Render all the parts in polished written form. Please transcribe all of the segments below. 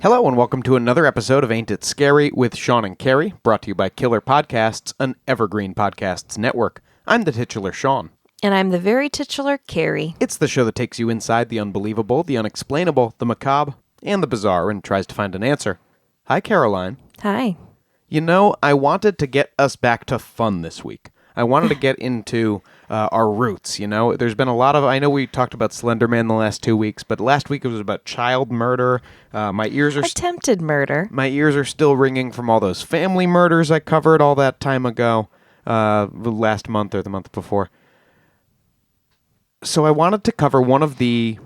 Hello and welcome to another episode of Ain't It Scary with Sean and Carrie, brought to you by Killer Podcasts, an evergreen podcasts network. I'm the titular Sean. And I'm the very titular Carrie. It's the show that takes you inside the unbelievable, the unexplainable, the macabre, and the bizarre and tries to find an answer. Hi, Caroline. Hi. You know, I wanted to get us back to fun this week. I wanted to get into our roots, you know? There's been a lot of... I know we talked about Slender Man the last 2 weeks, but last week it was about child murder. My ears are... Attempted murder. My ears are still ringing from all those family murders I covered all that time ago, last month or the month before. So I wanted to cover one of the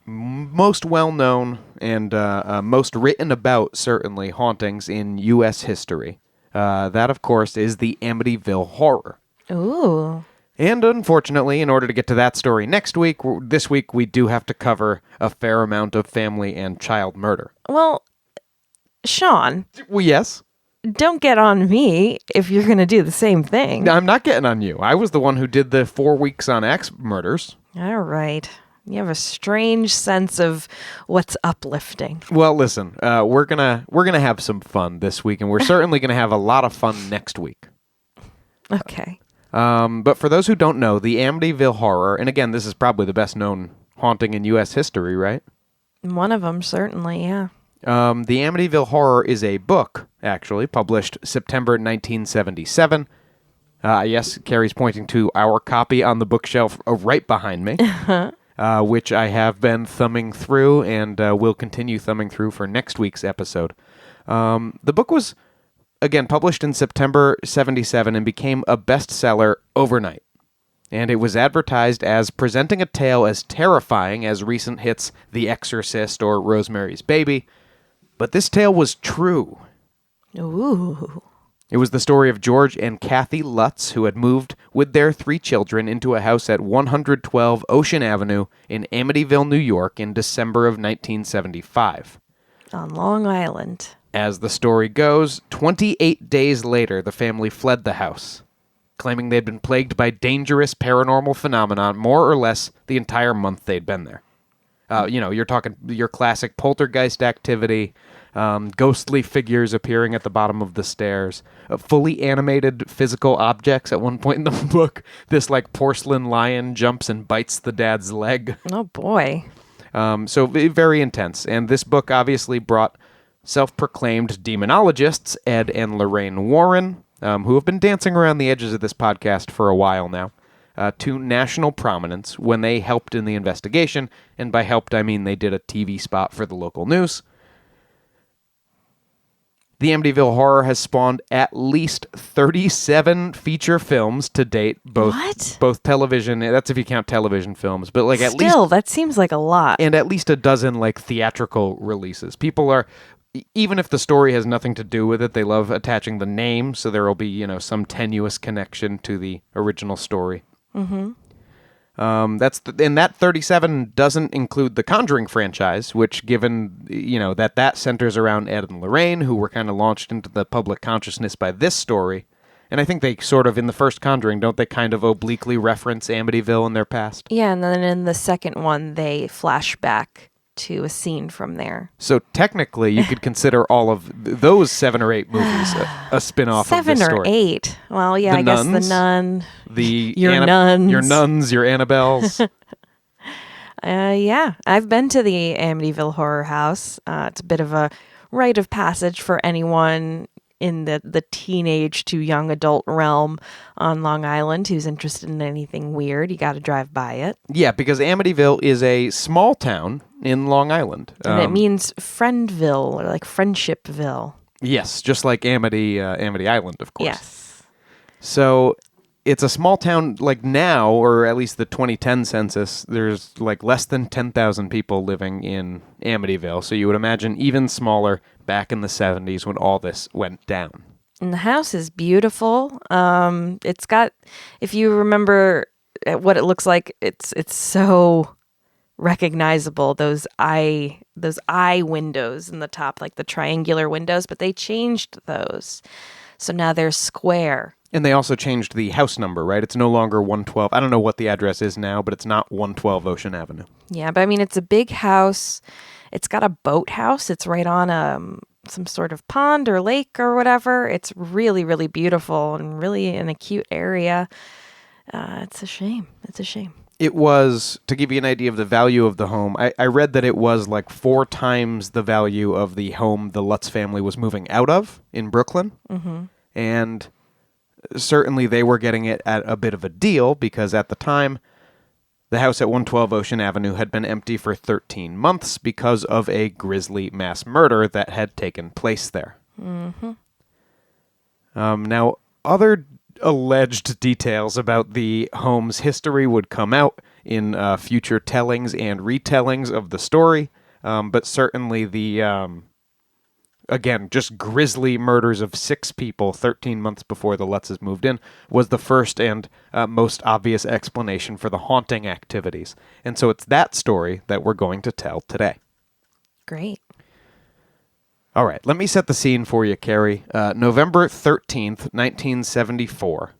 most well-known and most written about, certainly, hauntings in U.S. history. That, of course, is the Amityville Horror. Ooh. And unfortunately, in order to get to that story this week we do have to cover a fair amount of family and child murder. Well, Sean. Well, yes. Don't get on me if you're going to do the same thing. I'm not getting on you. I was the one who did the 4 weeks on X murders. All right. You have a strange sense of what's uplifting. Well, listen, we're gonna have some fun this week, and we're certainly gonna have a lot of fun next week. Okay. But for those who don't know, the Amityville Horror, and again, this is probably the best known haunting in U.S. history, right? One of them, certainly, yeah. The Amityville Horror is a book, actually, published September 1977. Yes, Carrie's pointing to our copy on the bookshelf right behind me. Which I have been thumbing through and will continue thumbing through for next week's episode. The book was, again, published in September 77 and became a bestseller overnight. And it was advertised as presenting a tale as terrifying as recent hits The Exorcist or Rosemary's Baby. But this tale was true. Ooh. It was the story of George and Kathy Lutz, who had moved with their 3 children into a house at 112 Ocean Avenue in Amityville, New York in December of 1975. On Long Island. As the story goes, 28 days later, the family fled the house, claiming they'd been plagued by dangerous paranormal phenomenon more or less the entire month they'd been there. You're talking your classic poltergeist activity, ghostly figures appearing at the bottom of the stairs, fully animated physical objects. At one point in the book, this porcelain lion jumps and bites the dad's leg. Oh, boy. So very intense. And this book obviously brought self-proclaimed demonologists, Ed and Lorraine Warren, who have been dancing around the edges of this podcast for a while now, to national prominence when they helped in the investigation. And by helped, I mean they did a TV spot for the local news. The Amityville Horror has spawned at least 37 feature films to date, both television, that's if you count television films, but Still, that seems like a lot. And at least a dozen theatrical releases. People are, even if the story has nothing to do with it, they love attaching the name, so there will be, some tenuous connection to the original story. Mm-hmm. And that 37 doesn't include the Conjuring franchise, which, given that centers around Ed and Lorraine, who were kind of launched into the public consciousness by this story, and I think they sort of in the first Conjuring, don't they kind of obliquely reference Amityville in their past? Yeah, and then in the second one, they flash back to a scene from there. So technically, you could consider all of those 7 or 8 movies a spin-off of this story. 7 or 8. Well, yeah, I guess the nun. Your nuns. Your nuns, your Annabelles. Yeah, I've been to the Amityville Horror House. It's a bit of a rite of passage for anyone in the teenage to young adult realm on Long Island who's interested in anything weird. You got to drive by it. Yeah, because Amityville is a small town in Long Island. And it means Friendville or Friendshipville. Yes, just like Amity Island, of course. Yes. So it's a small town now, or at least the 2010 census, there's less than 10,000 people living in Amityville. So you would imagine even smaller back in the 70s when all this went down. And the house is beautiful. It's got, if you remember what it looks like, it's so recognizable. Those eye windows in the top, the triangular windows, but they changed those. So now they're square. And they also changed the house number, right? It's no longer 112. I don't know what the address is now, but it's not 112 Ocean Avenue. Yeah, but it's a big house. It's got a boathouse. It's right on some sort of pond or lake or whatever. It's really, really beautiful and really in a cute area. It's a shame. It's a shame. It was, to give you an idea of the value of the home, I read that it was like 4 times the value of the home the Lutz family was moving out of in Brooklyn. Mm-hmm. And certainly they were getting it at a bit of a deal because at the time, the house at 112 Ocean Avenue had been empty for 13 months because of a grisly mass murder that had taken place there. Mm-hmm. Now, other alleged details about the home's history would come out in future tellings and retellings of the story, but certainly the, again, just grisly murders of 6 people 13 months before the Lutzes moved in was the first and most obvious explanation for the haunting activities. And so it's that story that we're going to tell today. Great. All right, let me set the scene for you, Carrie. November 13th, 1974.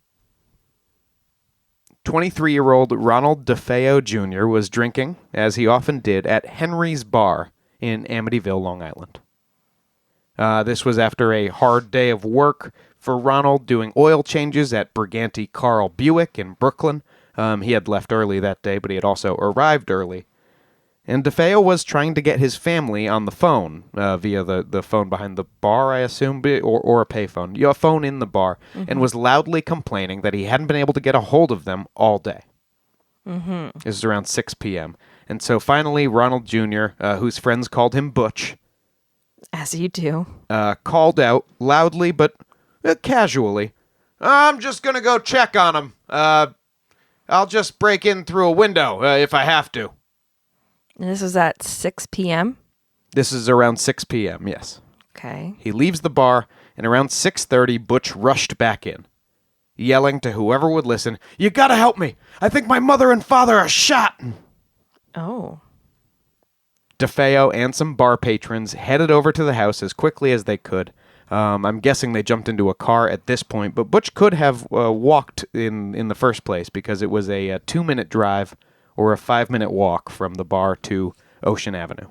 23-year-old Ronald DeFeo Jr. was drinking, as he often did, at Henry's Bar in Amityville, Long Island. This was after a hard day of work for Ronald doing oil changes at Briganti Carl Buick in Brooklyn. He had left early that day, but he had also arrived early. And DeFeo was trying to get his family on the phone via the phone behind the bar, I assume, or a payphone. A phone in the bar, and was loudly complaining that he hadn't been able to get a hold of them all day. Mm-hmm. This is around 6 p.m. And so finally, Ronald Jr., whose friends called him Butch, as you do, called out loudly but casually, "I'm just going to go check on him. I'll just break in through a window if I have to." And this was at 6 p.m.? This is around 6 p.m., yes. Okay. He leaves the bar, and around 6:30, Butch rushed back in, yelling to whoever would listen, "You gotta help me! I think my mother and father are shot!" Oh. DeFeo and some bar patrons headed over to the house as quickly as they could. I'm guessing they jumped into a car at this point, but Butch could have walked in the first place because it was a 2-minute drive or a 5-minute walk from the bar to Ocean Avenue.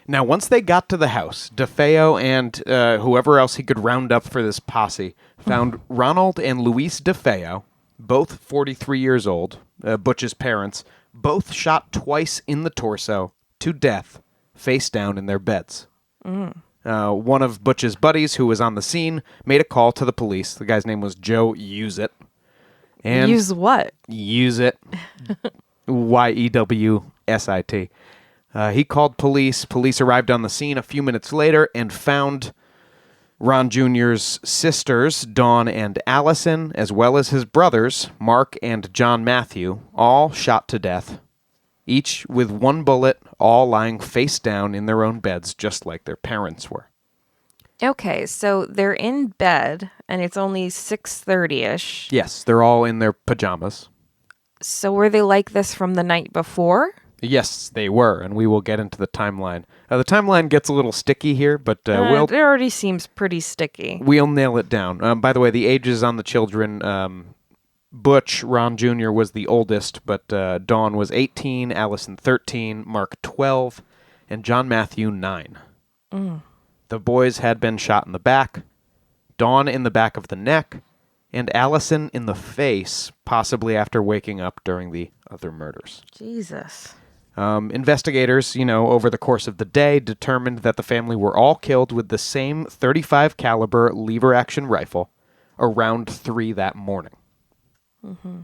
Now, once they got to the house, DeFeo and whoever else he could round up for this posse found Ronald and Louise DeFeo, both 43 years old, Butch's parents, both shot twice in the torso, to death, face down in their beds. One of Butch's buddies, who was on the scene, made a call to the police. The guy's name was Joe Use-It. And Use what? Use It. Yewsit. He called police. Police arrived on the scene a few minutes later and found Ron Jr.'s sisters, Dawn and Allison, as well as his brothers, Mark and John Matthew, all shot to death, each with 1 bullet, all lying face down in their own beds, just like their parents were. Okay, so they're in bed, and it's only 6:30-ish. Yes, they're all in their pajamas. So were they like this from the night before? Yes, they were, and we will get into the timeline. The timeline gets a little sticky here, but it already seems pretty sticky. We'll nail it down. By the way, the ages on the children, Butch, Ron Jr., was the oldest, but Dawn was 18, Allison 13, Mark 12, and John Matthew 9. The boys had been shot in the back, Dawn in the back of the neck, and Allison in the face, possibly after waking up during the other murders. Jesus. Investigators, over the course of the day, determined that the family were all killed with the same .35 caliber lever-action rifle around 3 that morning. Mm-hmm.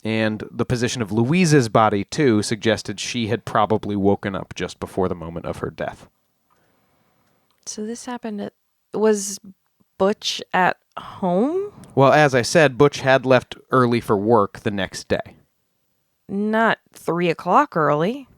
And the position of Louise's body, too, suggested she had probably woken up just before the moment of her death. So this happened was Butch at home? Well, as I said, Butch had left early for work the next day. Not 3 o'clock early.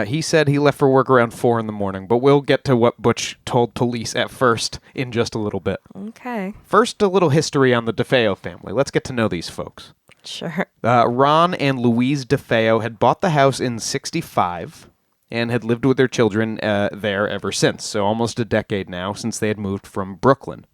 He said he left for work around 4 in the morning, but we'll get to what Butch told police at first in just a little bit. Okay. First, a little history on the DeFeo family. Let's get to know these folks. Sure. Ron and Louise DeFeo had bought the house in '65 and had lived with their children there ever since, so almost a decade now since they had moved from Brooklyn.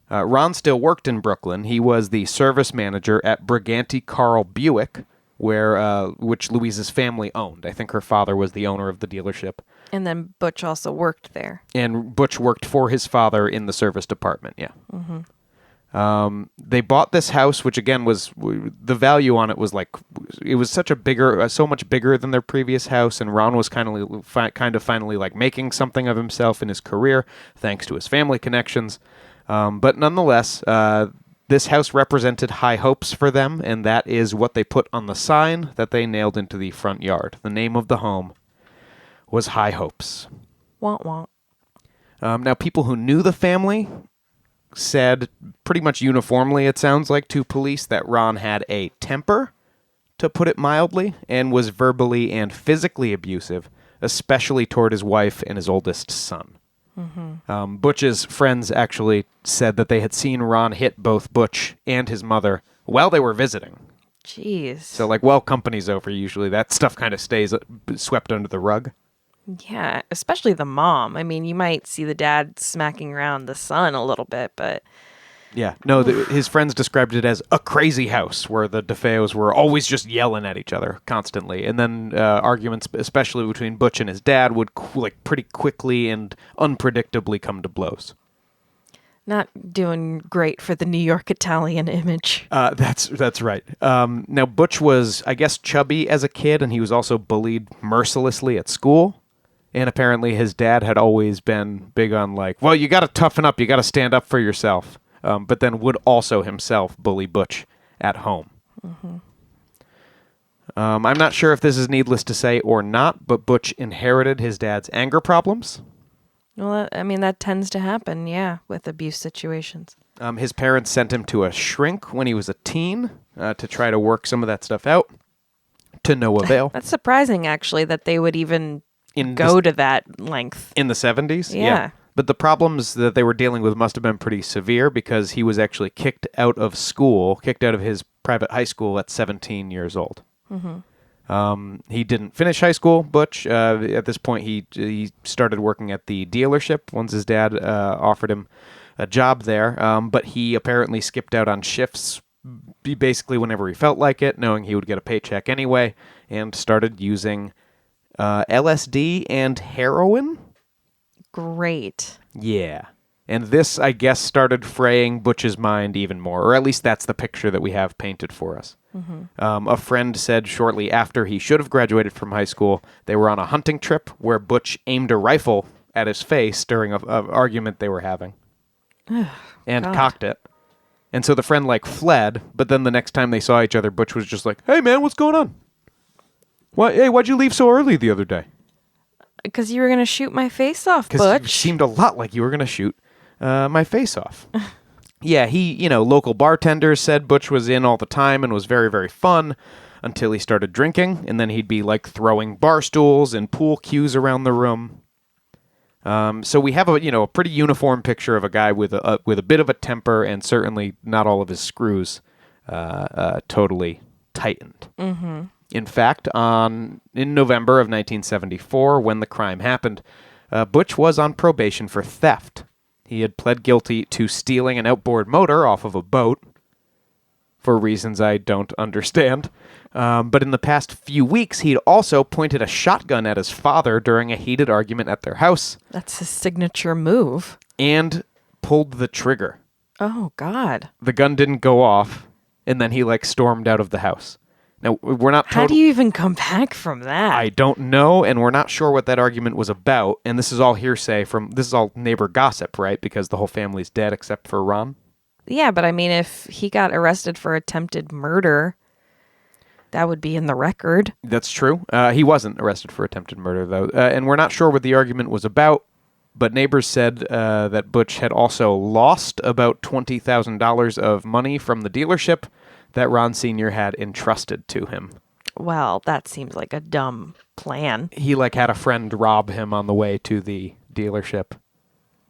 Ron still worked in Brooklyn. He was the service manager at Briganti Carl Buick, which Louise's family owned. I think her father was the owner of the dealership. And then Butch also worked there. And Butch worked for his father in the service department, yeah. They bought this house, which again was, the value on it was like, it was such a bigger, so much bigger than their previous house, and Ron was kind of finally like making something of himself in his career, thanks to his family connections. But nonetheless, this house represented high hopes for them, and that is what they put on the sign that they nailed into the front yard. The name of the home was High Hopes. Wah, wah. Now, people who knew the family said pretty much uniformly, it sounds like, to police that Ron had a temper, to put it mildly, and was verbally and physically abusive, especially toward his wife and his oldest son. Butch's friends actually said that they had seen Ron hit both Butch and his mother while they were visiting. Jeez. So, like, while company's over, usually that stuff kind of stays swept under the rug. Yeah, especially the mom. I mean, you might see the dad smacking around the son a little bit, but... Yeah, no, his friends described it as a crazy house where the DeFeos were always just yelling at each other constantly. And then arguments, especially between Butch and his dad, would pretty quickly and unpredictably come to blows. Not doing great for the New York Italian image. That's right. Now, Butch was, I guess, chubby as a kid, and he was also bullied mercilessly at school. And apparently his dad had always been big on like, well, you got to toughen up, you got to stand up for yourself. But then would also himself bully Butch at home. I'm not sure if this is needless to say or not, but Butch inherited his dad's anger problems. Well, I mean, that tends to happen, yeah, with abuse situations. His parents sent him to a shrink when he was a teen to try to work some of that stuff out, to no avail. That's surprising, actually, that they would even go to that length. In the 70s? Yeah. But the problems that they were dealing with must have been pretty severe because he was actually kicked out of school, kicked out of his private high school at 17 years old. He didn't finish high school, Butch. At this point, he started working at the dealership once his dad offered him a job there. But he apparently skipped out on shifts basically whenever he felt like it, knowing he would get a paycheck anyway, and started using LSD and heroin. Great. Yeah. And this, I guess, started fraying Butch's mind even more, or at least that's the picture that we have painted for us. A friend said shortly after he should have graduated from high school, they were on a hunting trip where Butch aimed a rifle at his face during an argument they were having and cocked it. And so the friend, fled, but then the next time they saw each other, Butch was just like, hey, man, what's going on? Why'd you leave so early the other day? Because you were going to shoot my face off, Butch. Because you seemed a lot like you were going to shoot my face off. Yeah, local bartenders said Butch was in all the time and was very, very fun until he started drinking, and then he'd be, throwing bar stools and pool cues around the room. So we have a pretty uniform picture of a guy with a bit of a temper and certainly not all of his screws totally tightened. In fact, in November of 1974, when the crime happened, Butch was on probation for theft. He had pled guilty to stealing an outboard motor off of a boat for reasons I don't understand. But in the past few weeks, he'd also pointed a shotgun at his father during a heated argument at their house. That's his signature move. And pulled the trigger. Oh, God. The gun didn't go off, and then he, stormed out of the house. Now, we're not How do you even come back from that? I don't know, and we're not sure what that argument was about, and this is all hearsay this is all neighbor gossip, right? Because the whole family's dead except for Ron. Yeah, but I mean, if he got arrested for attempted murder, that would be in the record. That's true. He wasn't arrested for attempted murder, though, and we're not sure what the argument was about, but neighbors said that Butch had also lost about $20,000 of money from the dealership that Ron Sr. had entrusted to him. Well, that seems like a dumb plan. He had a friend rob him on the way to the dealership.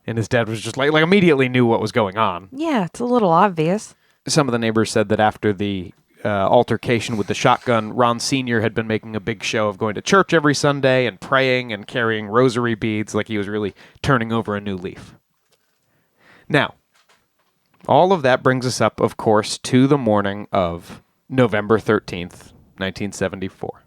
And his dad was just immediately knew what was going on. Yeah, it's a little obvious. Some of the neighbors said that after the altercation with the shotgun, Ron Sr. had been making a big show of going to church every Sunday and praying and carrying rosary beads, like he was really turning over a new leaf. Now, all of that brings us up, of course, to the morning of November 13th, 1974.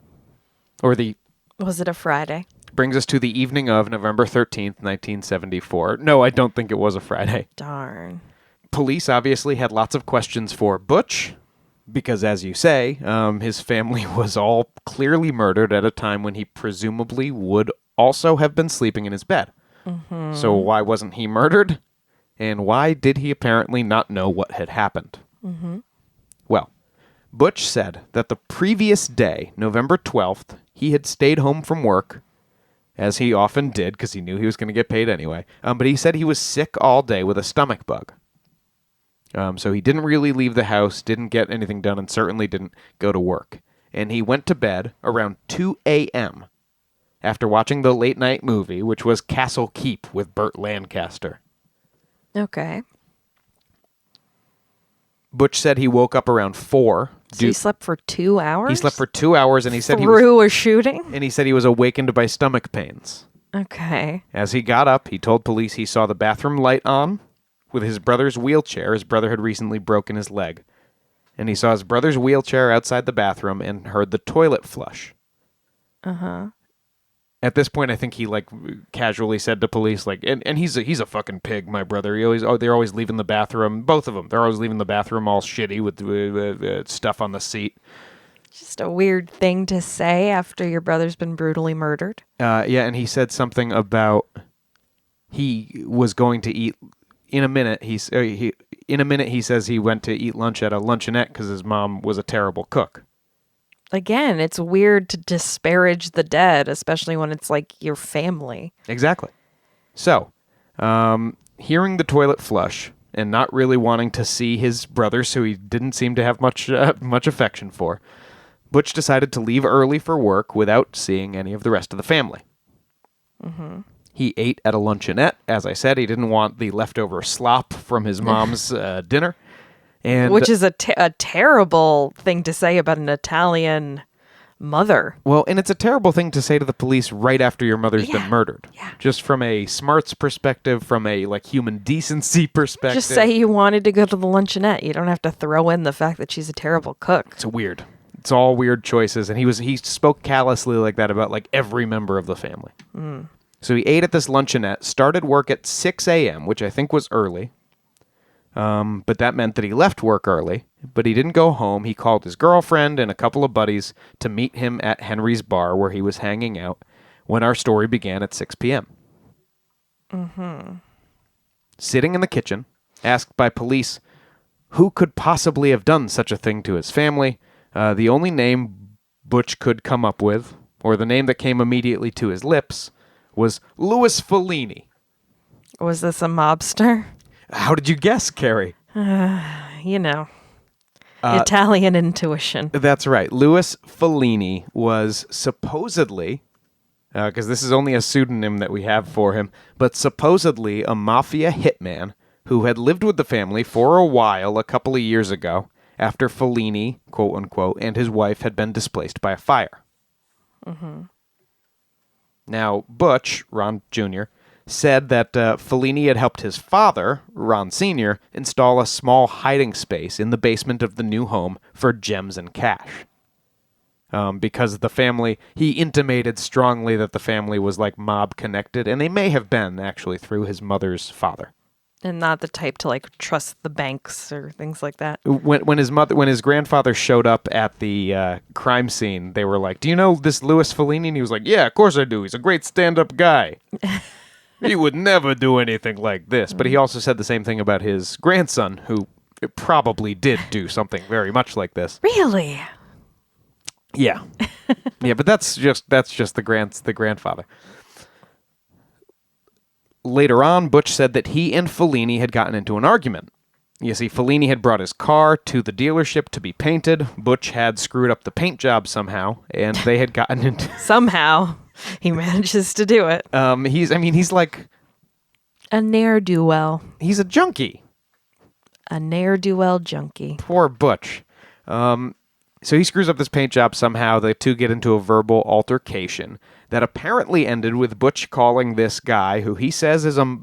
Was it a Friday? Brings us to the evening of November 13th, 1974. No, I don't think it was a Friday. Darn. Police obviously had lots of questions for Butch, because as you say, his family was all clearly murdered at a time when he presumably would also have been sleeping in his bed. Mm-hmm. So why wasn't he murdered? And why did he apparently not know what had happened? Mm-hmm. Well, Butch said that the previous day, November 12th, he had stayed home from work, as he often did because he knew he was going to get paid anyway. But he said he was sick all day with a stomach bug. So he didn't really leave the house, didn't get anything done, and certainly didn't go to work. And he went to bed around 2 a.m. after watching the late-night movie, which was Castle Keep with Burt Lancaster. Okay. Butch said he woke up around 4. So he slept for 2 hours? He slept for 2 hours, and he said through a shooting? And he said he was awakened by stomach pains. Okay. As he got up, he told police he saw the bathroom light on with his brother's wheelchair. His brother had recently broken his leg. And he saw his brother's wheelchair outside the bathroom and heard the toilet flush. Uh-huh. At this point, I think he casually said to police, and he's a fucking pig, my brother. They're always leaving the bathroom. Both of them. They're always leaving the bathroom all shitty with stuff on the seat. Just a weird thing to say after your brother's been brutally murdered. Yeah, and he said something about he was going to eat in a minute. He says he went to eat lunch at a luncheonette because his mom was a terrible cook. Again, it's weird to disparage the dead, especially when it's your family. Exactly. So, hearing the toilet flush and not really wanting to see his brothers, who he didn't seem to have much affection for, Butch decided to leave early for work without seeing any of the rest of the family. Mm-hmm. He ate at a luncheonette. As I said, he didn't want the leftover slop from his mom's dinner. Which is a terrible thing to say about an Italian mother. Well, and it's a terrible thing to say to the police right after your mother's been murdered. Yeah. Just from a smarts perspective, from a human decency perspective. Just say you wanted to go to the luncheonette. You don't have to throw in the fact that she's a terrible cook. It's weird. It's all weird choices, and he spoke callously like that about every member of the family. Mm. So he ate at this luncheonette, started work at 6 a.m., which I think was early. But that meant that he left work early, but he didn't go home. He called his girlfriend and a couple of buddies to meet him at Henry's bar where he was hanging out when our story began at 6 p.m. Mm-hmm. Sitting in the kitchen, asked by police who could possibly have done such a thing to his family, the only name Butch could come up with, or the name that came immediately to his lips, was Louis Fellini. Was this a mobster? How did you guess, Carrie? Italian intuition. That's right. Louis Fellini was supposedly, because this is only a pseudonym that we have for him, but supposedly a mafia hitman who had lived with the family for a while a couple of years ago after Fellini, quote unquote, and his wife had been displaced by a fire. Mm-hmm. Now, Butch, Ron Jr., said that Fellini had helped his father, Ron Sr., install a small hiding space in the basement of the new home for gems and cash. Because the family, he intimated strongly that the family was mob connected, and they may have been actually through his mother's father. And not the type to trust the banks or things like that. When his grandfather showed up at the crime scene, they were like, "Do you know this Louis Fellini?" And he was like, "Yeah, of course I do. He's a great stand-up guy." He would never do anything like this. But he also said the same thing about his grandson, who probably did do something very much like this. Really? Yeah. Yeah, but that's just the grandfather. Later on, Butch said that he and Fellini had gotten into an argument. You see, Fellini had brought his car to the dealership to be painted. Butch had screwed up the paint job somehow, and they had gotten into... Somehow. He manages to do it. He's like... a ne'er-do-well. He's a junkie. A ne'er-do-well junkie. Poor Butch. So he screws up this paint job somehow. The two get into a verbal altercation that apparently ended with Butch calling this guy, who he says is a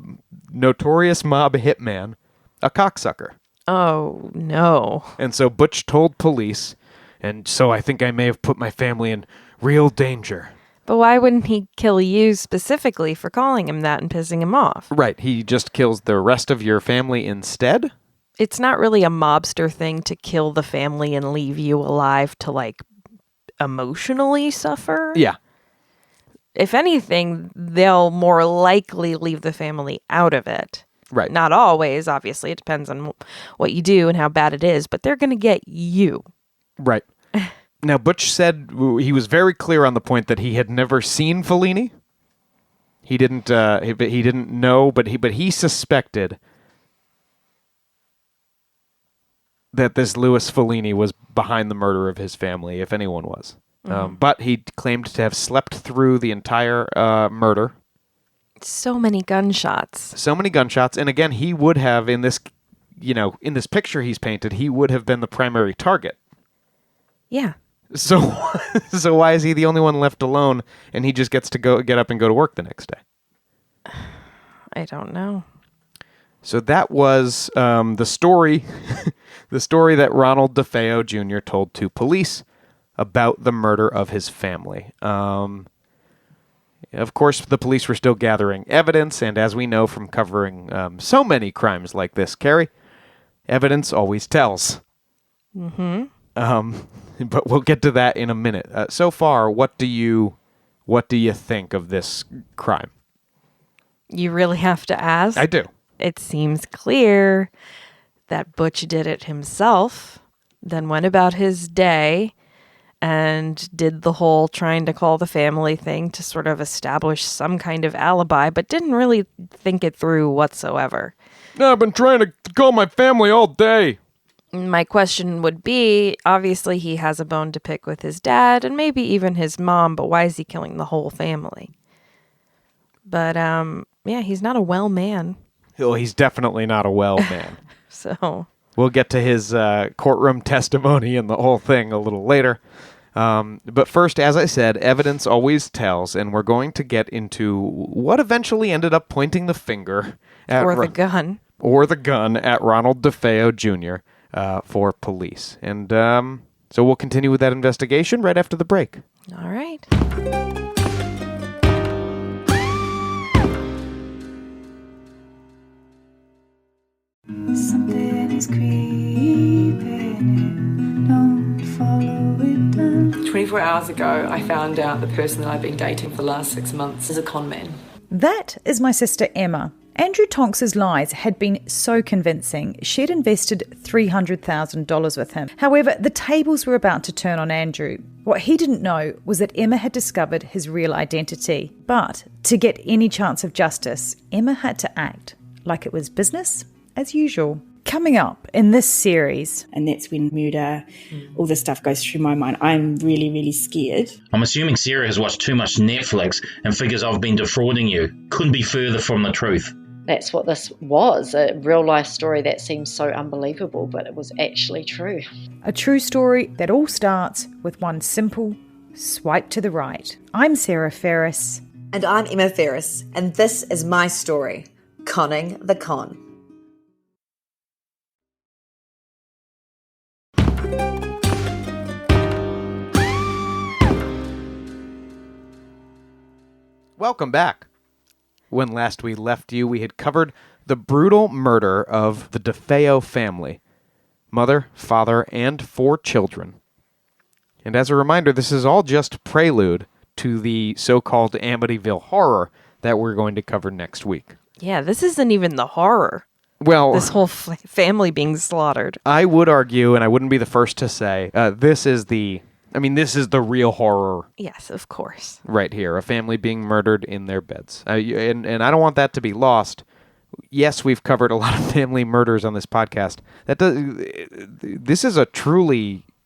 notorious mob hitman, a cocksucker. Oh, no. And so Butch told police and so I think I may have put my family in real danger. But why wouldn't he kill you specifically for calling him that and pissing him off? Right, he just kills the rest of your family instead? It's not really a mobster thing to kill the family and leave you alive to, like, emotionally suffer. Yeah. If anything, they'll more likely leave the family out of it. Right. Not always, obviously. It depends on what you do and how bad it is, but they're going to get you. Right. Now, Butch said he was very clear on the point that he had never seen Fellini. He didn't know, but he suspected that this Louis Fellini was behind the murder of his family, if anyone was. But he claimed to have slept through the entire murder. So many gunshots. And again, he would have, in this picture he's painted, he would have been the primary target. Yeah. So why is he the only one left alone, and he just gets to get up and go to work the next day? I don't know. So that was the story, the story that Ronald DeFeo Jr. told to police about the murder of his family. Of course, the police were still gathering evidence, and as we know from covering so many crimes like this, Carrie, evidence always tells. Mm-hmm. But we'll get to that in a minute. So far, what do you think of this crime? You really have to ask? I do. It seems clear that Butch did it himself, then went about his day and did the whole trying to call the family thing to sort of establish some kind of alibi, but didn't really think it through whatsoever. No, I've been trying to call my family all day. My question would be, obviously he has a bone to pick with his dad and maybe even his mom, but why is he killing the whole family? But, yeah, he's not a well man. Oh, he's definitely not a well man. So we'll get to his courtroom testimony and the whole thing a little later. But first, as I said, evidence always tells, and we're going to get into what eventually ended up pointing the finger at the gun at Ronald DeFeo Jr. For police. And so we'll continue with that investigation right after the break. All right. Something is creeping in, don't follow it down. 24 hours ago, I found out the person that I've been dating for the last 6 months is a con man. That is my sister Emma. Andrew Tonks's lies had been so convincing, she'd invested $300,000 with him. However, the tables were about to turn on Andrew. What he didn't know was that Emma had discovered his real identity. But to get any chance of justice, Emma had to act like it was business as usual. Coming up in this series, and that's when murder, all this stuff goes through my mind. I'm really, really scared. I'm assuming Sarah has watched too much Netflix and figures I've been defrauding you. Couldn't be further from the truth. That's what this was, a real-life story that seems so unbelievable, but it was actually true. A true story that all starts with one simple swipe to the right. I'm Sarah Ferris. And I'm Emma Ferris, and this is my story, Conning the Con. Welcome back. When last we left you, we had covered the brutal murder of the DeFeo family, mother, father, and 4 children. And as a reminder, this is all just prelude to the so-called Amityville Horror that we're going to cover next week. Yeah, this isn't even the horror. Well, this whole family being slaughtered. I would argue, and I wouldn't be the first to say, this is the real horror. Yes, of course. Right here, a family being murdered in their beds. And I don't want that to be lost. Yes, we've covered a lot of family murders on this podcast.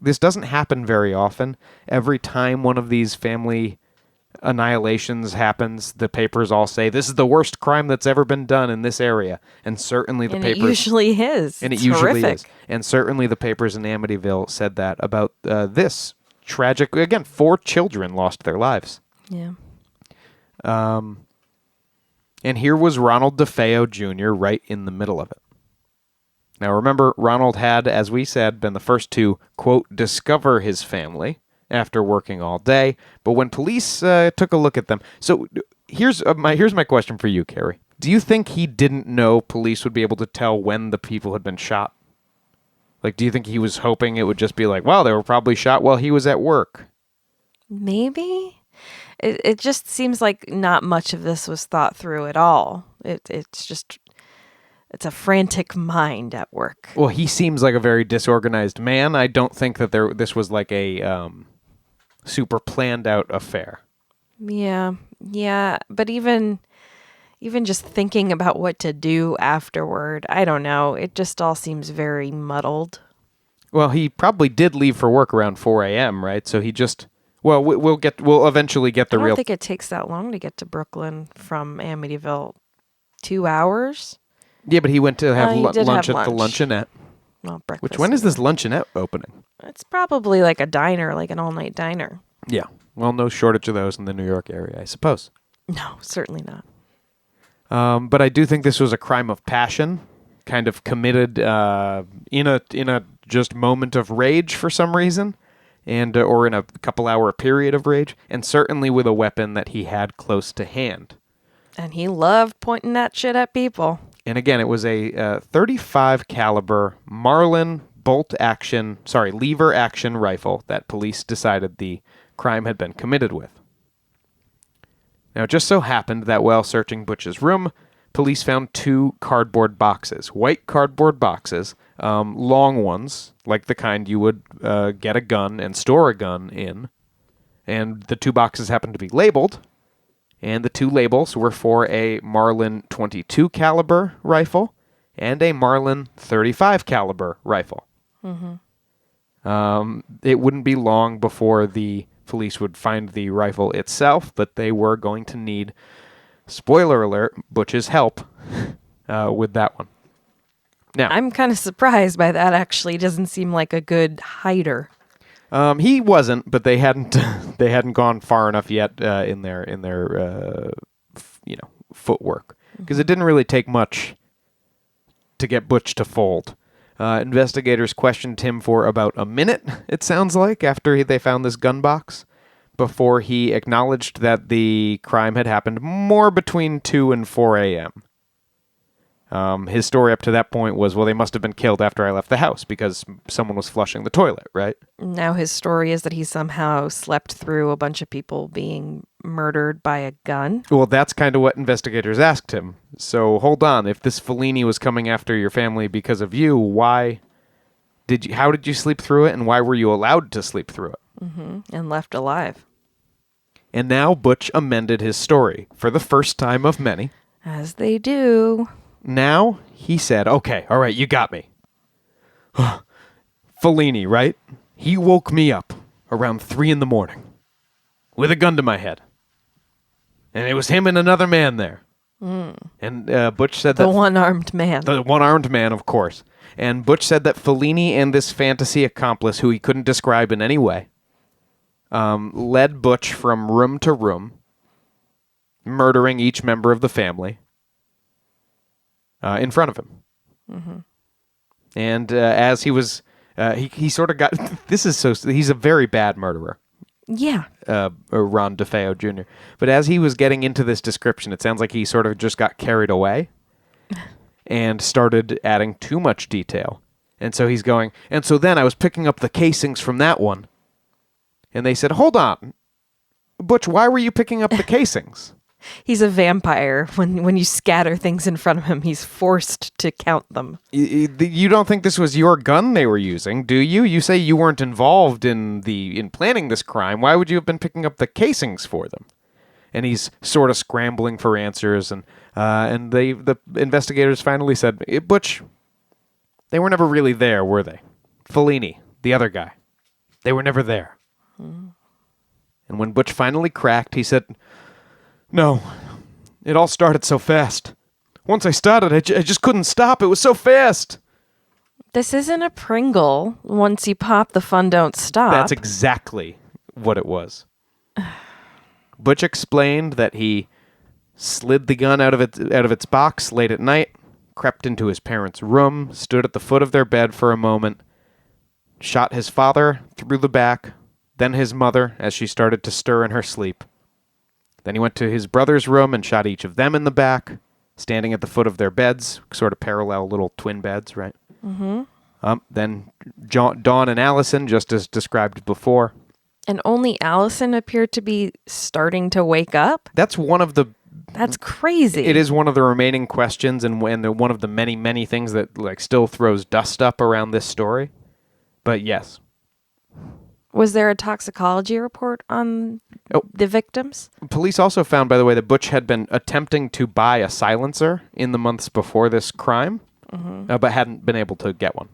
This doesn't happen very often. Every time one of these family annihilations happens, the papers all say, this is the worst crime that's ever been done in this area. And certainly the papers... it usually is. And it's it usually horrific. is. And certainly the papers in Amityville said that about this tragic... Again, 4 children lost their lives. Yeah. And here was Ronald DeFeo Jr. right in the middle of it. Now, remember, Ronald had, as we said, been the first to, quote, discover his family after working all day. But when police took a look at them... So here's my question for you, Carrie. Do you think he didn't know police would be able to tell when the people had been shot? Like, do you think he was hoping it would just be like, well, they were probably shot while he was at work? Maybe. It just seems like not much of this was thought through at all. It's a frantic mind at work. Well, he seems like a very disorganized man. I don't think that this was like a super planned out affair. Yeah. But even just thinking about what to do afterward, I don't know. It just all seems very muddled. Well, he probably did leave for work around 4 a.m., right? So he just... Well, we'll eventually get the real... I don't think it takes that long to get to Brooklyn from Amityville. 2 hours? Yeah, but he went to have lunch have at the lunch. luncheonette. Well, breakfast. When is this luncheonette opening? It's probably like a diner, like an all-night diner. Yeah. Well, no shortage of those in the New York area, I suppose. No, certainly not. But I do think this was a crime of passion, kind of committed in a just moment of rage for some reason, and or in a couple-hour period of rage, and certainly with a weapon that he had close to hand. And he loved pointing that shit at people. And again, it was a 35 caliber Marlin lever action rifle that police decided the crime had been committed with. Now, it just so happened that while searching Butch's room, police found 2 cardboard boxes, white cardboard boxes, long ones, like the kind you would get a gun and store a gun in. And the 2 boxes happened to be labeled. And the 2 labels were for a Marlin 22 caliber rifle and a Marlin 35 caliber rifle. Mm-hmm. It wouldn't be long before the police would find the rifle itself, but they were going to need, spoiler alert, Butch's help with that one. Now, I'm kind of surprised by that, actually. He doesn't seem like a good hider. He wasn't, but they hadn't gone far enough yet in their footwork, because it didn't really take much to get Butch to fold. Investigators questioned him for about a minute, it sounds like, after they found this gun box, before he acknowledged that the crime had happened more between 2 and 4 a.m. His story up to that point was, well, they must have been killed after I left the house because someone was flushing the toilet, right? Now his story is that he somehow slept through a bunch of people being murdered by a gun. Well, that's kind of what investigators asked him. So hold on, if this Fellini was coming after your family because of you, how did you sleep through it, and why were you allowed to sleep through it? Mm-hmm. And left alive. And now Butch amended his story for the first time of many. As they do. Now, he said, okay, all right, you got me. Fellini, right? He woke me up around 3 a.m. with a gun to my head. And it was him and another man there. Mm. And Butch said that... The one-armed man. The one-armed man, of course. And Butch said that Fellini and this fantasy accomplice, who he couldn't describe in any way, led Butch from room to room, murdering each member of the family. In front of him. Mm-hmm. And as he was, he sort of got, he's a very bad murderer. Yeah. Ron DeFeo Jr. But as he was getting into this description, it sounds like he sort of just got carried away and started adding too much detail. And so he's going, and so then I was picking up the casings from that one. And they said, hold on, Butch, why were you picking up the casings? He's a vampire. When you scatter things in front of him, he's forced to count them. You don't think this was your gun they were using, do you? You say you weren't involved in planning this crime. Why would you have been picking up the casings for them? And he's sort of scrambling for answers, and the investigators finally said, Butch, they were never really there, were they? Fellini, the other guy, they were never there. Mm. And when Butch finally cracked, he said, no, it all started so fast. Once I started, I just couldn't stop. It was so fast. This isn't a Pringle. Once you pop, the fun don't stop. That's exactly what it was. Butch explained that he slid the gun out of its box late at night, crept into his parents' room, stood at the foot of their bed for a moment, shot his father through the back, then his mother as she started to stir in her sleep. Then he went to his brother's room and shot each of them in the back, standing at the foot of their beds, sort of parallel little twin beds, right? Mm-hmm. Then Dawn and Allison, just as described before. And only Allison appeared to be starting to wake up? That's crazy. It is one of the remaining questions and one of the many, many things that like still throws dust up around this story. But yes. Was there a toxicology report on the victims? Police also found, by the way, that Butch had been attempting to buy a silencer in the months before this crime, but hadn't been able to get one.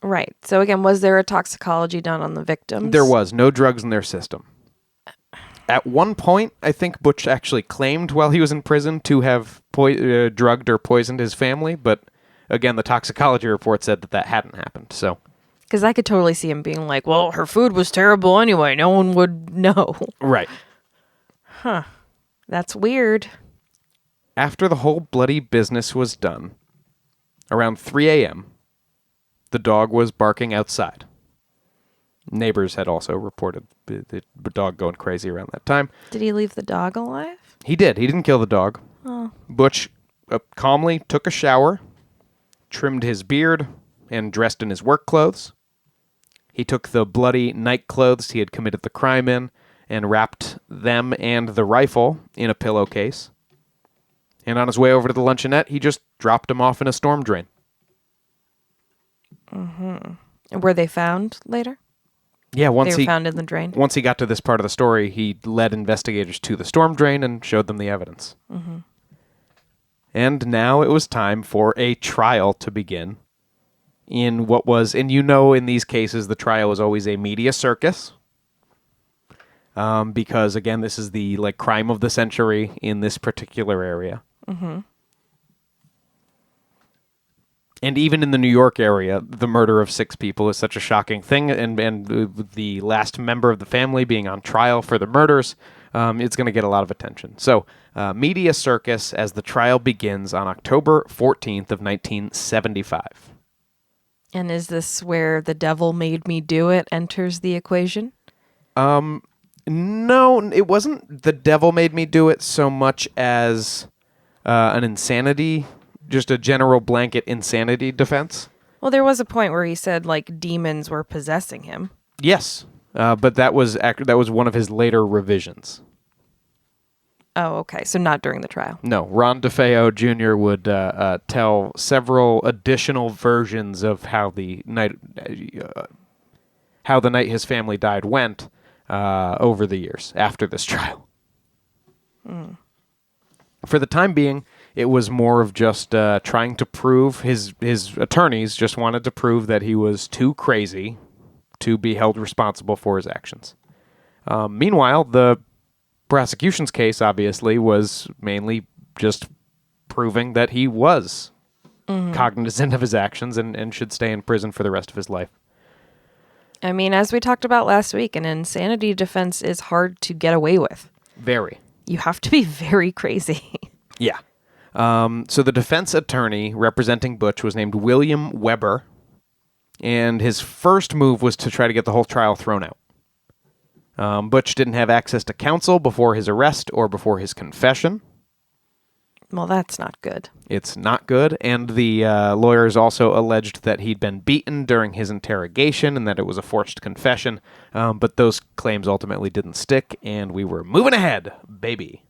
Right. So again, was there a toxicology done on the victims? There was. No drugs in their system. At one point, I think Butch actually claimed while he was in prison to have drugged or poisoned his family, but again, the toxicology report said that hadn't happened, so... Because I could totally see him being like, well, her food was terrible anyway. No one would know. Right. Huh. That's weird. After the whole bloody business was done, around 3 a.m., the dog was barking outside. Neighbors had also reported the dog going crazy around that time. Did he leave the dog alive? He did. He didn't kill the dog. Oh. Butch calmly took a shower, trimmed his beard, and dressed in his work clothes. He took the bloody night clothes he had committed the crime in and wrapped them and the rifle in a pillowcase. And on his way over to the luncheonette, he just dropped them off in a storm drain. Mm-hmm. Were they found later? Yeah, they were found in the drain? Once he got to this part of the story, he led investigators to the storm drain and showed them the evidence. Mm-hmm. And now it was time for a trial to begin. In what was, and you know, in these cases, the trial is always a media circus. Because, again, this is the crime of the century in this particular area. Mm-hmm. And even in the New York area, the murder of 6 people is such a shocking thing. And the last member of the family being on trial for the murders, it's going to get a lot of attention. So, media circus as the trial begins on October 14th of 1975. And is this where the devil made me do it enters the equation? No, it wasn't the devil made me do it so much as an insanity, just a general blanket insanity defense. Well, there was a point where he said demons were possessing him. Yes, but that was one of his later revisions. Oh, okay. So not during the trial. No, Ron DeFeo Jr. would tell several additional versions of how the night his family died went over the years after this trial. Mm. For the time being, it was more of just trying to prove his attorneys just wanted to prove that he was too crazy to be held responsible for his actions. Meanwhile, the prosecution's case, obviously, was mainly just proving that he was cognizant of his actions and should stay in prison for the rest of his life. I mean, as we talked about last week, an insanity defense is hard to get away with. Very. You have to be very crazy. Yeah. So the defense attorney representing Butch was named William Weber, and his first move was to try to get the whole trial thrown out. Butch didn't have access to counsel before his arrest or before his confession. Well, that's not good. It's not good, and the lawyers also alleged that he'd been beaten during his interrogation and that it was a forced confession, but those claims ultimately didn't stick, and we were moving ahead, baby.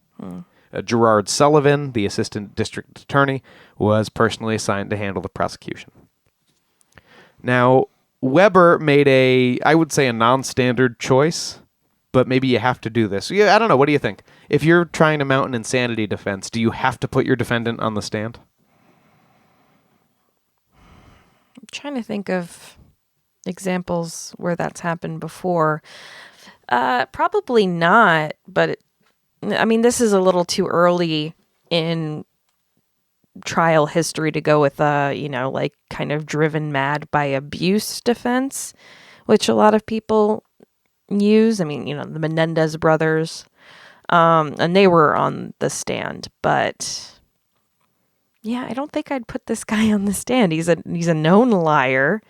Gerard Sullivan, the assistant district attorney, was personally assigned to handle the prosecution. Now, Weber made I would say, a non-standard choice, but maybe you have to do this. Yeah, I don't know. What do you think? If you're trying to mount an insanity defense, do you have to put your defendant on the stand? I'm trying to think of examples where that's happened before. Probably not, but this is a little too early in trial history to go with kind of driven mad by abuse defense, which a lot of people use. The Menendez brothers, and they were on the stand, but Yeah, I don't think I'd put this guy on the stand. He's a known liar.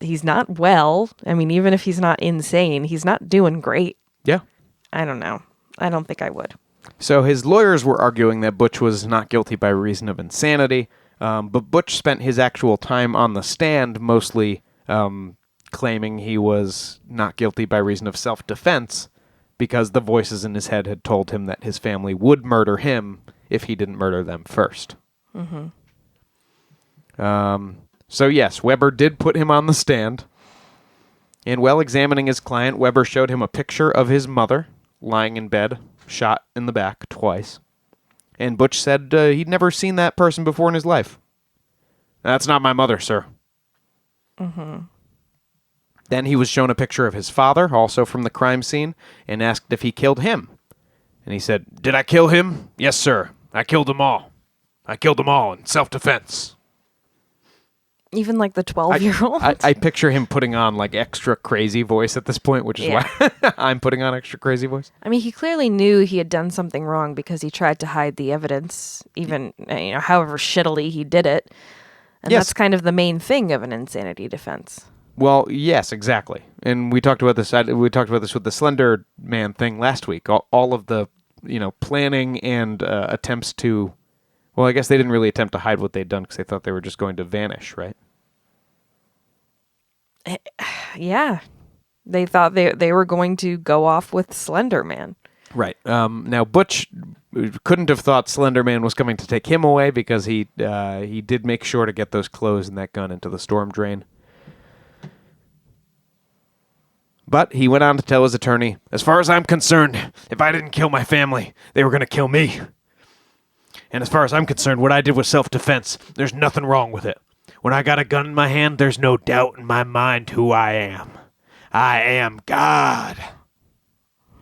He's not well. I mean, even if he's not insane, he's not doing great. Yeah. I don't know. I don't think I would. So his lawyers were arguing that Butch was not guilty by reason of insanity, but Butch spent his actual time on the stand mostly claiming he was not guilty by reason of self-defense because the voices in his head had told him that his family would murder him if he didn't murder them first. Mm-hmm. So yes, Weber did put him on the stand. And while examining his client, Weber showed him a picture of his mother lying in bed, shot in the back twice. And Butch said he'd never seen that person before in his life. That's not my mother, sir. Mm-hmm. Then he was shown a picture of his father, also from the crime scene, and asked if he killed him. And he said, "Did I kill him? Yes, sir. I killed them all. I killed them all in self-defense." Even like the 12-year-old? I picture him putting on like extra crazy voice at this point, which is why I'm putting on extra crazy voice. I mean, he clearly knew he had done something wrong because he tried to hide the evidence, even however shittily he did it. And Yes. that's kind of the main thing of an insanity defense. Well, yes, exactly. And we talked about this. We talked about this with the Slender Man thing last week. All of the, planning and attempts to. Well, I guess they didn't really attempt to hide what they'd done because they thought they were just going to vanish, right? Yeah, they thought they were going to go off with Slender Man. Right. Now Butch couldn't have thought Slender Man was coming to take him away because he did make sure to get those clothes and that gun into the storm drain. But he went on to tell his attorney, "As far as I'm concerned, if I didn't kill my family, they were going to kill me. And as far as I'm concerned, what I did was self-defense. There's nothing wrong with it. When I got a gun in my hand, there's no doubt in my mind who I am. I am God."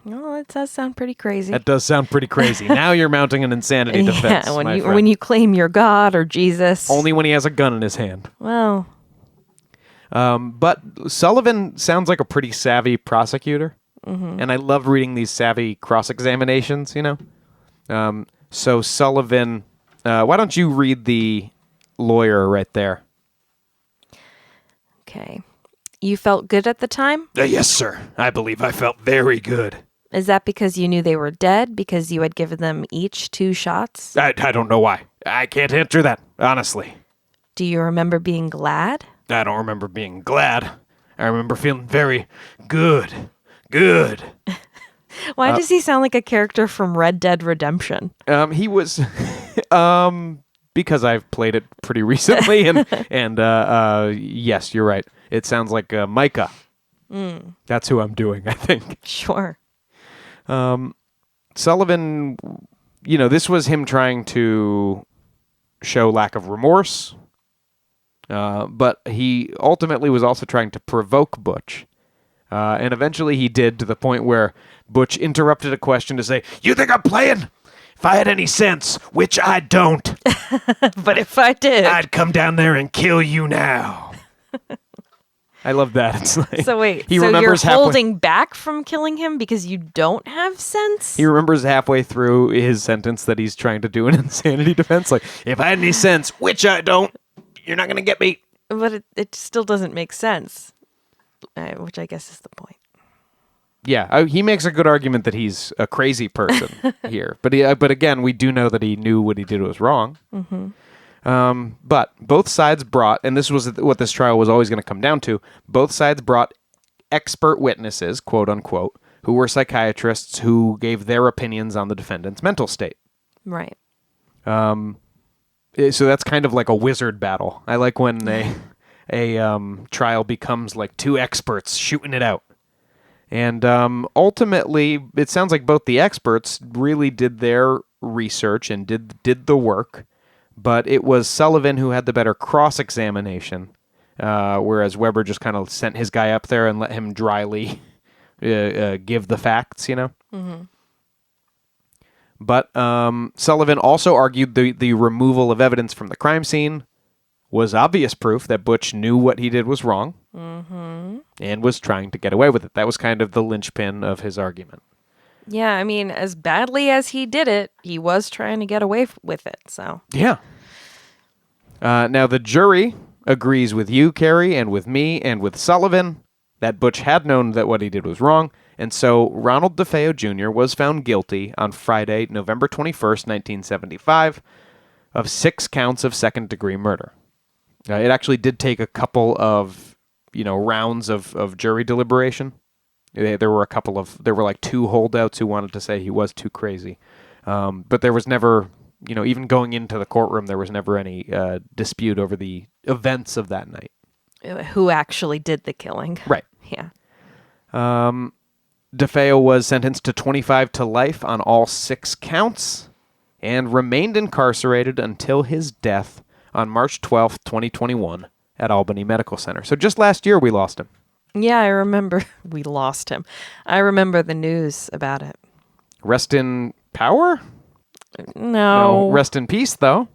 Oh, it does sound pretty crazy. That does sound pretty crazy. Now you're mounting an insanity defense. Yeah, my when you claim you're God or Jesus. Only when he has a gun in his hand. Well. But Sullivan sounds like a pretty savvy prosecutor. Mm-hmm. And I love reading these savvy cross-examinations, So Sullivan, why don't you read the lawyer right there? Okay. You felt good at the time? Yes, sir. I believe I felt very good. Is that because you knew they were dead? Because you had given them each 2 shots? I don't know why. I can't answer that, honestly. Do you remember being glad? I don't remember being glad. I remember feeling very good. Good. Why does he sound like a character from Red Dead Redemption? He was... because I've played it pretty recently, and yes, you're right. It sounds like Micah. Mm. That's who I'm doing, I think. Sure. Sullivan, this was him trying to show lack of remorse, but he ultimately was also trying to provoke Butch. And eventually he did, to the point where Butch interrupted a question to say, "You think I'm playing? If I had any sense, which I don't. But if I did, I'd come down there and kill you now." I love that. It's like, so wait, he so remembers you're holding back from killing him because you don't have sense? He remembers halfway through his sentence that he's trying to do an insanity defense. Like, if I had any sense, which I don't, you're not going to get me. But it still doesn't make sense, which I guess is the point. Yeah, he makes a good argument that he's a crazy person here. But again, we do know that he knew what he did was wrong. Mm-hmm. But both sides brought, and this was what this trial was always going to come down to, both sides brought expert witnesses, quote unquote, who were psychiatrists who gave their opinions on the defendant's mental state. Right. So that's kind of like a wizard battle. I like when a trial becomes like 2 experts shooting it out. And ultimately, it sounds like both the experts really did their research and did the work, but it was Sullivan who had the better cross-examination, whereas Weber just kind of sent his guy up there and let him dryly give the facts, Mm-hmm. But Sullivan also argued the removal of evidence from the crime scene was obvious proof that Butch knew what he did was wrong, mm-hmm. and was trying to get away with it. That was kind of the linchpin of his argument. Yeah, I mean, as badly as he did it, he was trying to get away with it, so. Yeah. Now, the jury agrees with you, Carrie, and with me, and with Sullivan, that Butch had known that what he did was wrong, and so Ronald DeFeo Jr. was found guilty on Friday, November 21st, 1975, of 6 counts of second-degree murder. It actually did take a couple of, rounds of jury deliberation. There were like 2 holdouts who wanted to say he was too crazy. But there was never, even going into the courtroom, there was never any dispute over the events of that night. Who actually did the killing. Right. Yeah. DeFeo was sentenced to 25 to life on all 6 counts and remained incarcerated until his death on March 12th, 2021 at Albany Medical Center. So just last year we lost him. Yeah, I remember we lost him. I remember the news about it. Rest in power? No. Rest in peace, though.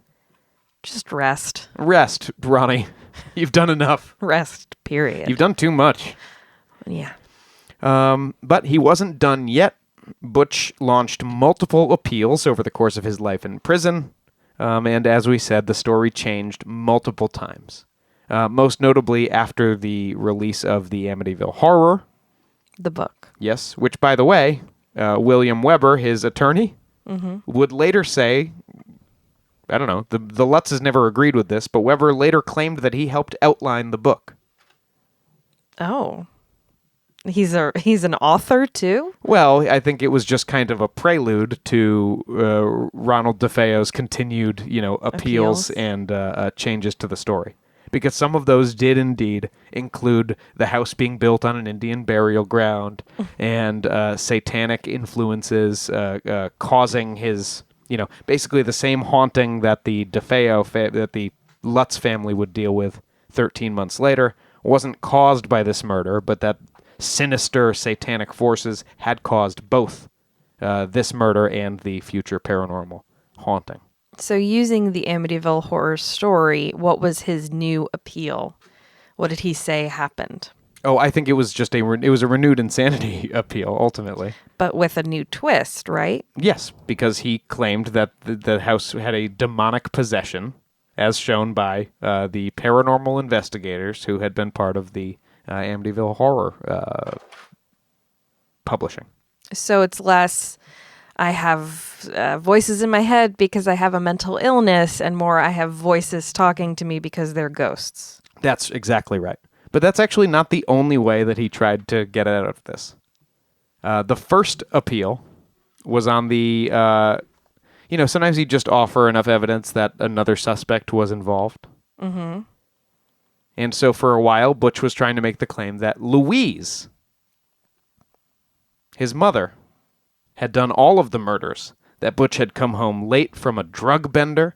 Just rest. Rest, Ronnie. You've done enough. Rest, period. You've done too much. Yeah. But he wasn't done yet. Butch launched multiple appeals over the course of his life in prison. And as we said, the story changed multiple times. Most notably after the release of the Amityville Horror. The book. Yes, which, by the way, William Weber, his attorney, would later say, I don't know, the Lutzes never agreed with this, but Weber later claimed that he helped outline the book. Oh. He's an author, too? Well, I think it was just kind of a prelude to Ronald DeFeo's continued, appeals and changes to the story. Because some of those did indeed include the house being built on an Indian burial ground and satanic influences causing his, basically the same haunting that the that the Lutz family would deal with 13 months later wasn't caused by this murder, but that sinister satanic forces had caused both this murder and the future paranormal haunting. So using the Amityville Horror story, what was his new appeal? What did he say happened? Oh, I think it was just a renewed insanity appeal, ultimately. But with a new twist, right? Yes, because he claimed that the house had a demonic possession, as shown by the paranormal investigators who had been part of the Amityville Horror publishing. So it's less, I have voices in my head because I have a mental illness, and more, I have voices talking to me because they're ghosts. That's exactly right. But that's actually not the only way that he tried to get out of this. The first appeal was on the, sometimes he'd just offer enough evidence that another suspect was involved. Mm-hmm. And so for a while, Butch was trying to make the claim that Louise, his mother, had done all of the murders, that Butch had come home late from a drug bender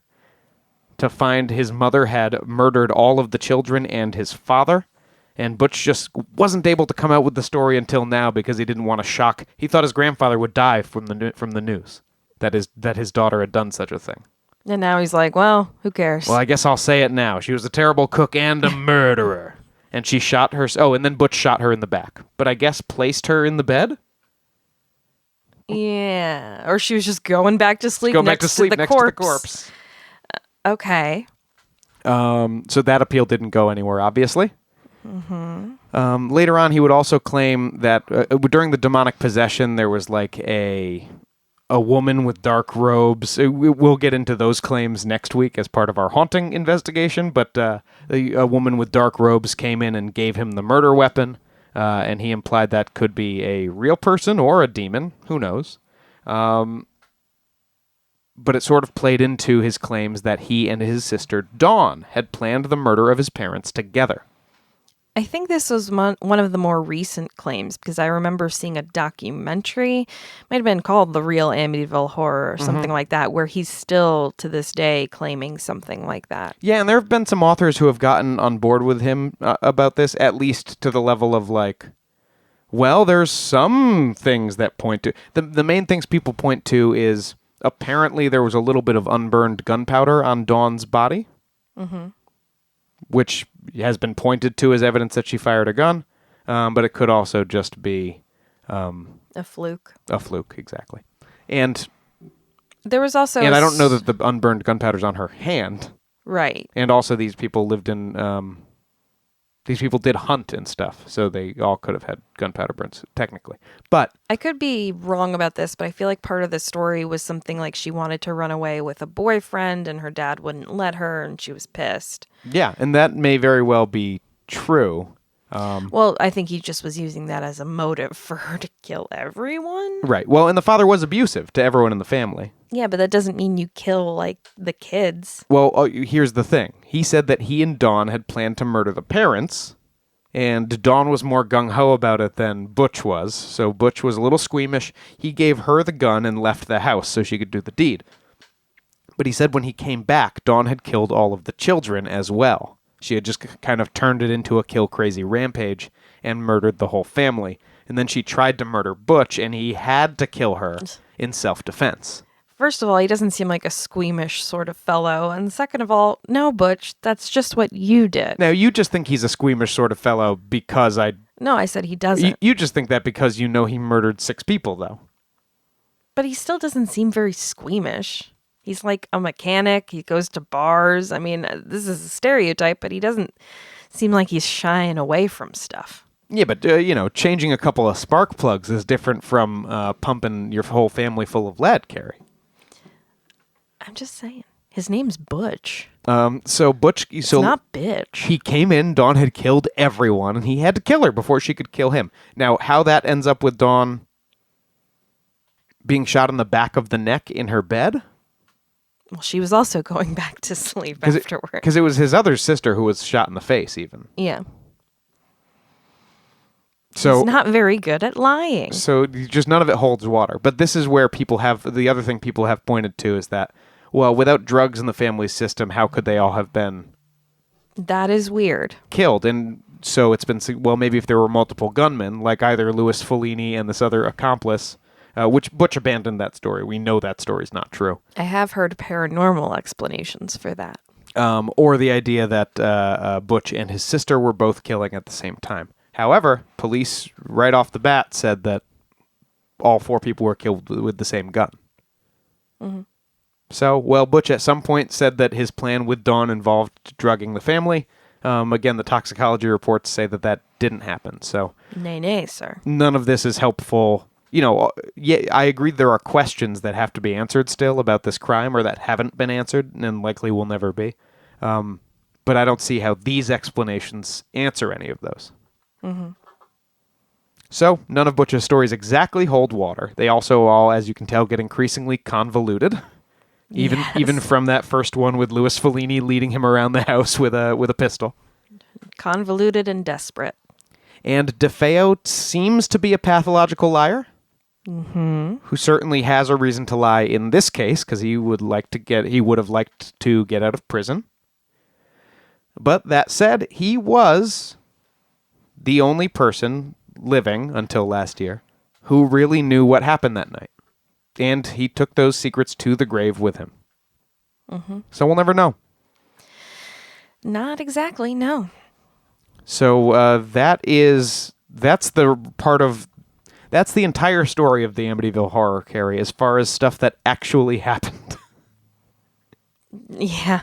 to find his mother had murdered all of the children and his father, and Butch just wasn't able to come out with the story until now because he didn't want to shock. He thought his grandfather would die from the news that his daughter had done such a thing. And now he's like, well, who cares? Well, I guess I'll say it now. She was a terrible cook and a murderer. And she shot her... Oh, and then Butch shot her in the back. But I guess placed her in the bed? Yeah. Or she was just going back to sleep next to the corpse. Okay. So that appeal didn't go anywhere, obviously. Mm-hmm. Later on, he would also claim that during the demonic possession, there was like a woman with dark robes. We'll get into those claims next week as part of our haunting investigation, but a woman with dark robes came in and gave him the murder weapon, and he implied that could be a real person or a demon. Who knows? But it sort of played into his claims that he and his sister Dawn had planned the murder of his parents together. I think this was one of the more recent claims, because I remember seeing a documentary, might have been called The Real Amityville Horror or something like that, where he's still to this day claiming something like that. Yeah, and there have been some authors who have gotten on board with him about this, at least to the level of like, well, there's some things that point to... The main things people point to is apparently there was a little bit of unburned gunpowder on Dawn's body. Mm-hmm. Which has been pointed to as evidence that she fired a gun, but it could also just be... a fluke. A fluke, exactly. And there was also... And I don't know that the unburned gunpowder's on her hand. Right. And also these people lived in, these people did hunt and stuff, so they all could have had gunpowder burns, technically. But I could be wrong about this, but I feel like part of the story was something like she wanted to run away with a boyfriend and her dad wouldn't let her and she was pissed. yeah, and that may very well be true. Well, I think he just was using that as a motive for her to kill everyone. Right. Well, and the father was abusive to everyone in the family. Yeah, but that doesn't mean you kill, like, the kids. Well, here's the thing. He said that he and Dawn had planned to murder the parents, and Dawn was more gung-ho about it than Butch was. So Butch was a little squeamish. He gave her the gun and left the house so she could do the deed. But he said when he came back, Dawn had killed all of the children as well. She had just kind of turned it into a kill-crazy rampage and murdered the whole family. And then she tried to murder Butch, and he had to kill her in self-defense. First of all, he doesn't seem like a squeamish sort of fellow. And second of all, no, Butch, that's just what you did. Now, you just think he's a squeamish sort of fellow because No, I said he doesn't. You just think that because you know he murdered 6 people, though. But he still doesn't seem very squeamish. He's like a mechanic. He goes to bars. I mean, this is a stereotype, but he doesn't seem like he's shying away from stuff. Yeah, but, changing a couple of spark plugs is different from pumping your whole family full of lead, Carrie. I'm just saying. His name's Butch. So Butch... It's not bitch. He came in, Dawn had killed everyone, and he had to kill her before she could kill him. Now, how that ends up with Dawn being shot in the back of the neck in her bed... Well, she was also going back to sleep afterward. Because it was his other sister who was shot in the face, even. Yeah. So he's not very good at lying. So just none of it holds water. But this is where the other thing people have pointed to is that, well, without drugs in the family system, how could they all have been... That is weird. ...killed? And so it's been, well, maybe if there were multiple gunmen, like either Louis Fellini and this other accomplice... which Butch abandoned that story. We know that story's not true. I have heard paranormal explanations for that. Or the idea that Butch and his sister were both killing at the same time. However, police right off the bat said that all 4 people were killed with the same gun. Mm-hmm. So, well, Butch at some point said that his plan with Dawn involved drugging the family. Again, the toxicology reports say that that didn't happen. So, Nay, sir. None of this is helpful. Yeah, I agree there are questions that have to be answered still about this crime or that haven't been answered and likely will never be. But I don't see how these explanations answer any of those. Mm-hmm. So, none of Butch's stories exactly hold water. They also all, as you can tell, get increasingly convoluted. Even from that first one with Louis Fellini leading him around the house with a pistol. Convoluted and desperate. And DeFeo seems to be a pathological liar. Mm-hmm. Who certainly has a reason to lie in this case, because he would have liked to get out of prison. But that said, he was the only person living until last year who really knew what happened that night. And he took those secrets to the grave with him. Mm-hmm. So we'll never know. Not exactly, no. So that's the entire story of the Amityville Horror, Carrie, as far as stuff that actually happened. Yeah.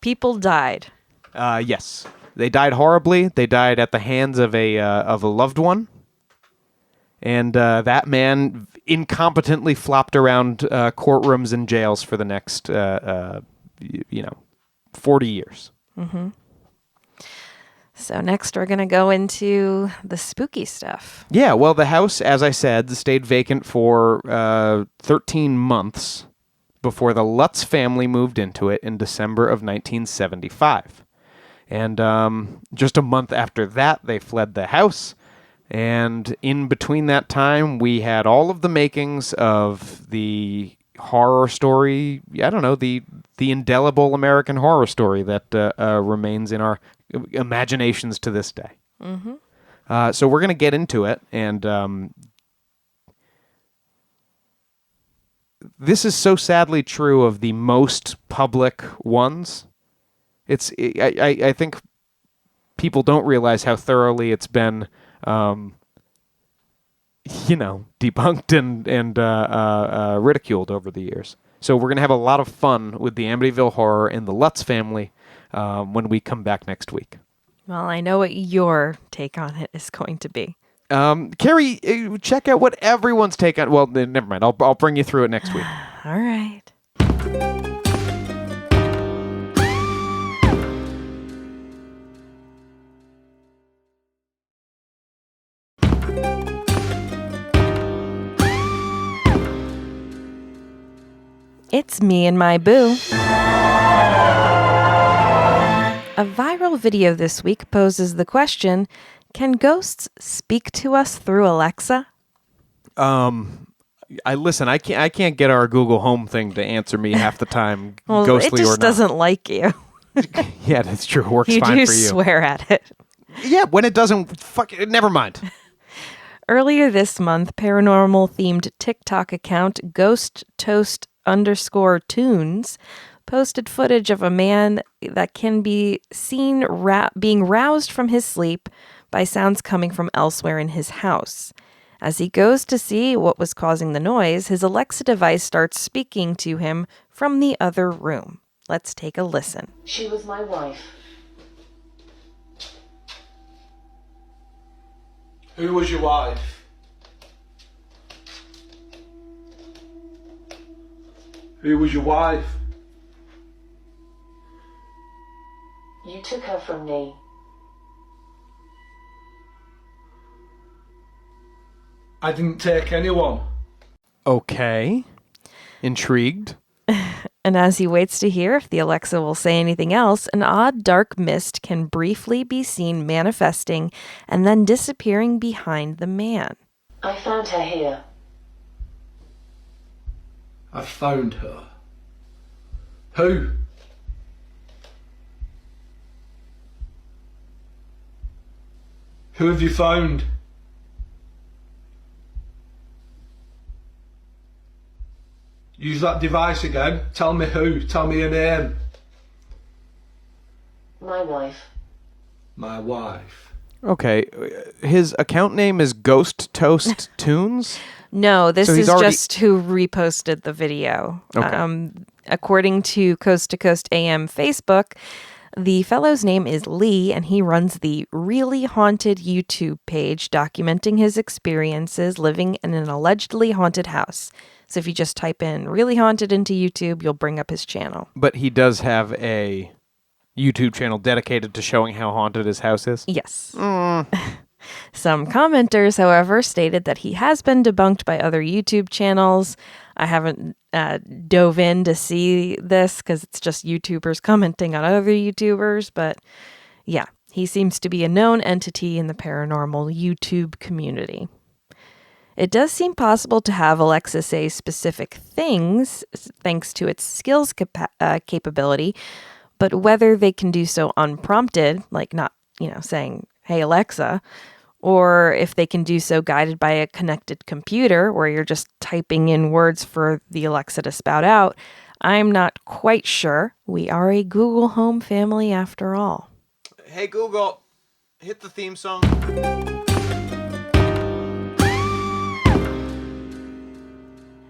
People died. Yes. They died horribly. They died at the hands of a loved one. And that man incompetently flopped around courtrooms and jails for the next, 40 years. Mm-hmm. So next we're going to go into the spooky stuff. Yeah, well, the house, as I said, stayed vacant for 13 months before the Lutz family moved into it in December of 1975. And just a month after that, they fled the house. And in between that time, we had all of the makings of the horror story, the indelible American horror story that remains in our imaginations to this day. Mm-hmm. So we're going to get into it, and this is so sadly true of the most public ones. I think people don't realize how thoroughly it's been, debunked and ridiculed over the years. So we're going to have a lot of fun with the Amityville Horror and the Lutz family when we come back next week. Well, I know what your take on it is going to be. Carrie, check out what everyone's take on. Well, never mind. I'll bring you through it next week. All right. It's me and my boo. A viral video this week poses the question, can ghosts speak to us through Alexa? I can't get our Google Home thing to answer me half the time, Well, ghostly or not. it just doesn't like you. Yeah, that's true. It works You fine do for you. swear at it. Yeah, when it doesn't, never mind. Earlier this month, paranormal-themed TikTok account GhostToast_tunes posted footage of a man that can be seen being roused from his sleep by sounds coming from elsewhere in his house. As he goes to see what was causing the noise, his Alexa device starts speaking to him from the other room. Let's take a listen. She was my wife. Who was your wife? Who was your wife? You took her from me. I didn't take anyone. Okay. Intrigued. And as he waits to hear if the Alexa will say anything else, an odd dark mist can briefly be seen manifesting and then disappearing behind the man. I found her here. I found her. Who? Who have you found? Use that device again. Tell me who. Tell me your name. My wife. My wife. Okay. His account name is Ghost Toast Tunes? No, this So he's is already- just who reposted the video. Okay. According to Coast to Coast AM Facebook, the fellow's name is Lee, and he runs the Really Haunted YouTube page documenting his experiences living in an allegedly haunted house. So if you just type in Really Haunted into YouTube, you'll bring up his channel. But he does have a YouTube channel dedicated to showing how haunted his house is? Yes. Some commenters, however, stated that he has been debunked by other YouTube channels. I haven't dove in to see this because it's just YouTubers commenting on other YouTubers. But yeah, he seems to be a known entity in the paranormal YouTube community. It does seem possible to have Alexa say specific things thanks to its skills capability, but whether they can do so unprompted, like not, saying, "Hey, Alexa," or if they can do so guided by a connected computer where you're just typing in words for the Alexa to spout out, I'm not quite sure. We are a Google Home family after all. Hey, Google, hit the theme song.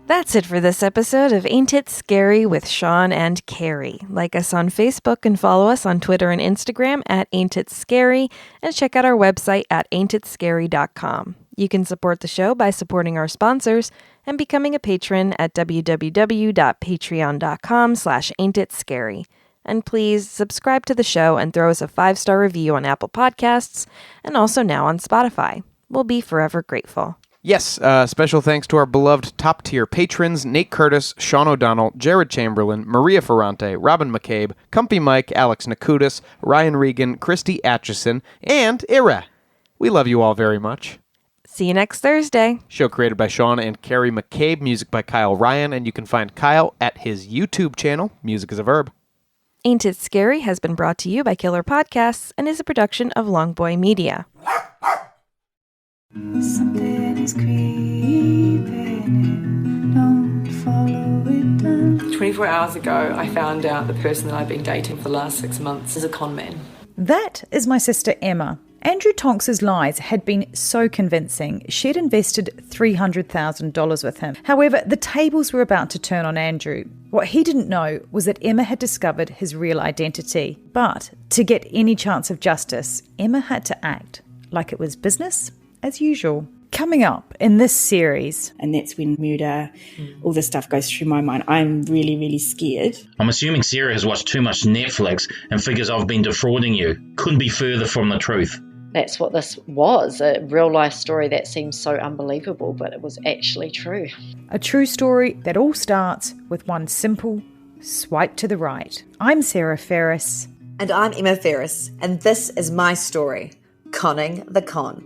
That's it for this episode of Ain't It Scary with Sean and Carrie. Like us on Facebook and follow us on Twitter and Instagram at Ain't It Scary, and check out our website at ain'titscary.com. You can support the show by supporting our sponsors and becoming a patron at www.patreon.com/ain'titscary. And please subscribe to the show and throw us a 5-star review on Apple Podcasts and also now on Spotify. We'll be forever grateful. Yes, special thanks to our beloved top-tier patrons, Nate Curtis, Sean O'Donnell, Jared Chamberlain, Maria Ferrante, Robin McCabe, Comfy Mike, Alex Nakutis, Ryan Regan, Christy Atchison, and Ira. We love you all very much. See you next Thursday. Show created by Sean and Carrie McCabe, music by Kyle Ryan, and you can find Kyle at his YouTube channel, Music is a Verb. Ain't It Scary has been brought to you by Killer Podcasts and is a production of Longboy Media. Something is creeping in, don't follow it down. 24 hours ago, I found out the person that I've been dating for the last 6 months is a con man. That is my sister Emma. Andrew Tonks's lies had been so convincing, she'd invested $300,000 with him. However, the tables were about to turn on Andrew. What he didn't know was that Emma had discovered his real identity. But to get any chance of justice, Emma had to act like it was business as usual. Coming up in this series. And that's when murder, all this stuff goes through my mind. I'm really, really scared. I'm assuming Sarah has watched too much Netflix and figures I've been defrauding you. Couldn't be further from the truth. That's what this was, a real-life story that seems so unbelievable, but it was actually true. A true story that all starts with one simple swipe to the right. I'm Sarah Ferris. And I'm Emma Ferris, and this is my story, Conning the Con.